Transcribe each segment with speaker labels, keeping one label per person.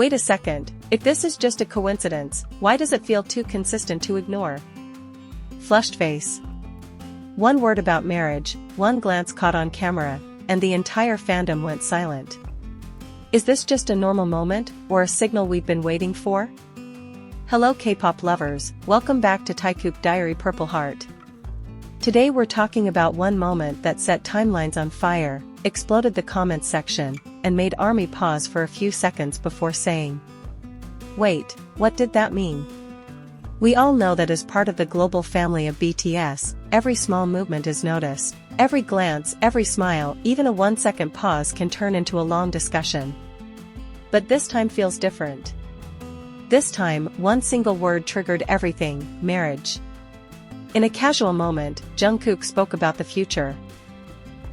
Speaker 1: Wait a second, if this is just a coincidence, why does it feel too consistent to ignore? Flushed face. One word about marriage, one glance caught on camera, and the entire fandom went silent. Is this just a normal moment, or a signal we've been waiting for? Hello K-pop lovers, welcome back to Taekook Diary Purple Heart. Today we're talking about one moment that set timelines on fire, exploded the comments section, and made ARMY pause for a few seconds before saying, "Wait, what did that mean?" We all know that as part of the global family of BTS, every small movement is noticed. Every glance, every smile, even a 1-second pause can turn into a long discussion. But this time feels different. This time, one single word triggered everything: marriage. In a casual moment, Jungkook spoke about the future.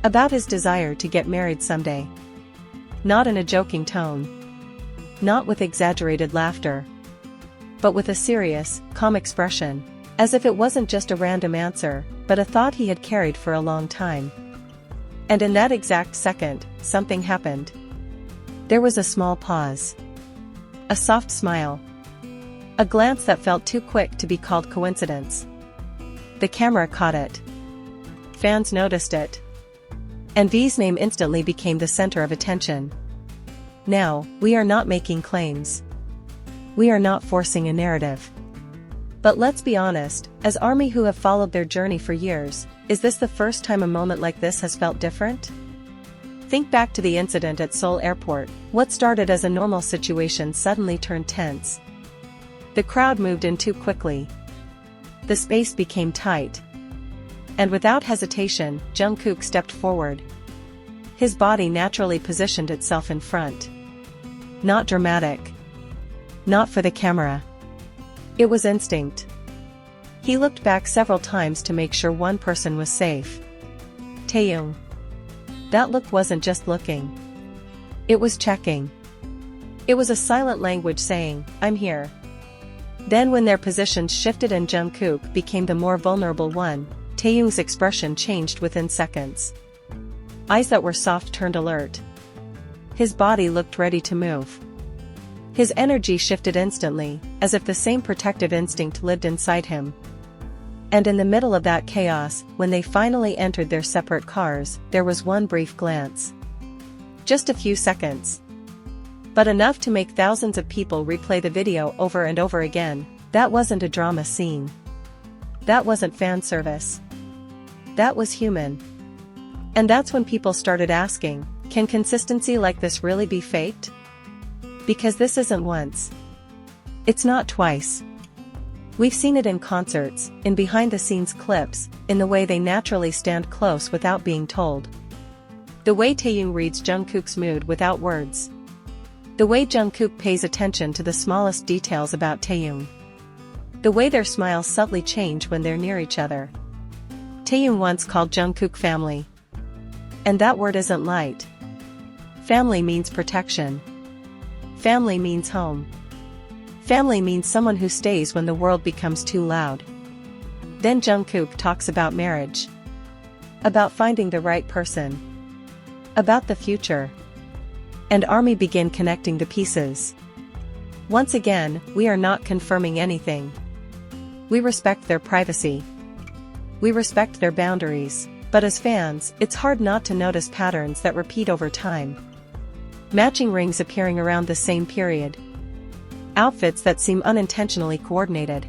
Speaker 1: About his desire to get married someday. Not in a joking tone. Not with exaggerated laughter. But with a serious, calm expression, as if it wasn't just a random answer, but a thought he had carried for a long time. And in that exact second, something happened. There was a small pause. A soft smile. A glance that felt too quick to be called coincidence. The camera caught it. Fans noticed it. And V's name instantly became the center of attention. Now, we are not making claims. We are not forcing a narrative. But let's be honest, as ARMY who have followed their journey for years, is this the first time a moment like this has felt different? Think back to the incident at Seoul airport. What started as a normal situation suddenly turned tense. The crowd moved in too quickly. The space became tight. And without hesitation, Jungkook stepped forward. His body naturally positioned itself in front. Not dramatic. Not for the camera. It was instinct. He looked back several times to make sure one person was safe. Taehyung. That look wasn't just looking. It was checking. It was a silent language saying, "I'm here." Then when their positions shifted and Jungkook became the more vulnerable one, Taehyung's expression changed within seconds. Eyes that were soft turned alert. His body looked ready to move. His energy shifted instantly, as if the same protective instinct lived inside him. And in the middle of that chaos, when they finally entered their separate cars, there was one brief glance. Just a few seconds. But enough to make thousands of people replay the video over and over again. That wasn't a drama scene. That wasn't fan service. That was human. And that's when people started asking, can consistency like this really be faked? Because this isn't once. It's not twice. We've seen it in concerts, in behind-the-scenes clips, in the way they naturally stand close without being told. The way Taehyung reads Jungkook's mood without words. The way Jungkook pays attention to the smallest details about Taehyung. The way their smiles subtly change when they're near each other. Taehyung once called Jungkook family. And that word isn't light. Family means protection. Family means home. Family means someone who stays when the world becomes too loud. Then Jungkook talks about marriage. About finding the right person. About the future. And ARMY begin connecting the pieces. Once again, we are not confirming anything. We respect their privacy. We respect their boundaries, but as fans, it's hard not to notice patterns that repeat over time. Matching rings appearing around the same period. Outfits that seem unintentionally coordinated.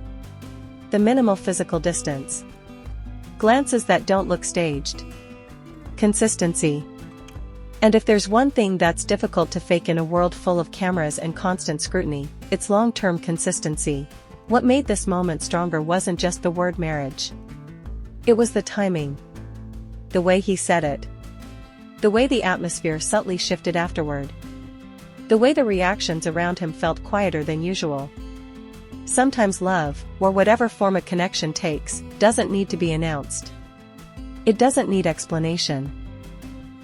Speaker 1: The minimal physical distance. Glances that don't look staged. Consistency. And if there's one thing that's difficult to fake in a world full of cameras and constant scrutiny, it's long-term consistency. What made this moment stronger wasn't just the word marriage. It was the timing. The way he said it. The way the atmosphere subtly shifted afterward. The way the reactions around him felt quieter than usual. Sometimes love, or whatever form a connection takes, doesn't need to be announced. It doesn't need explanation.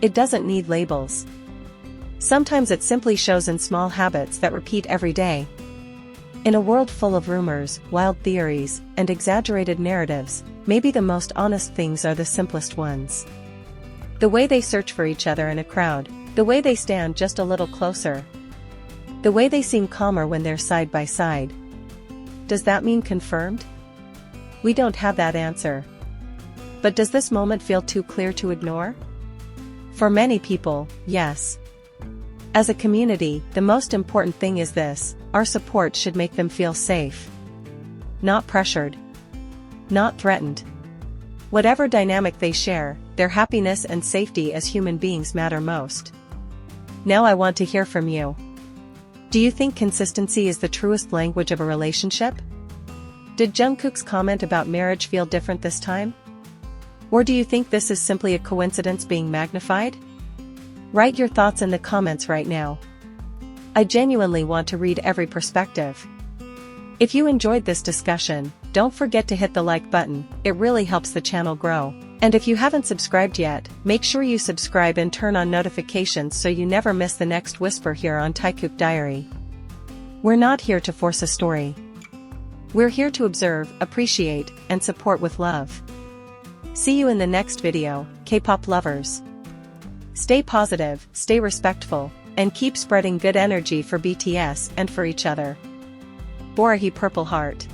Speaker 1: It doesn't need labels. Sometimes it simply shows in small habits that repeat every day. In a world full of rumors, wild theories, and exaggerated narratives, maybe the most honest things are the simplest ones. The way they search for each other in a crowd, the way they stand just a little closer. The way they seem calmer when they're side by side. Does that mean confirmed? We don't have that answer. But does this moment feel too clear to ignore? For many people, yes. As a community, the most important thing is this: our support should make them feel safe. Not pressured. Not threatened. Whatever dynamic they share, their happiness and safety as human beings matter most. Now I want to hear from you. Do you think consistency is the truest language of a relationship? Did Jungkook's comment about marriage feel different this time? Or do you think this is simply a coincidence being magnified? Write your thoughts in the comments right now. I genuinely want to read every perspective. If you enjoyed this discussion, don't forget to hit the like button, it really helps the channel grow. And if you haven't subscribed yet, make sure you subscribe and turn on notifications so you never miss the next whisper here on Taekook Diary. We're not here to force a story. We're here to observe, appreciate, and support with love. See you in the next video, K-pop lovers. Stay positive, stay respectful, and keep spreading good energy for BTS and for each other. Borahae Purple Heart.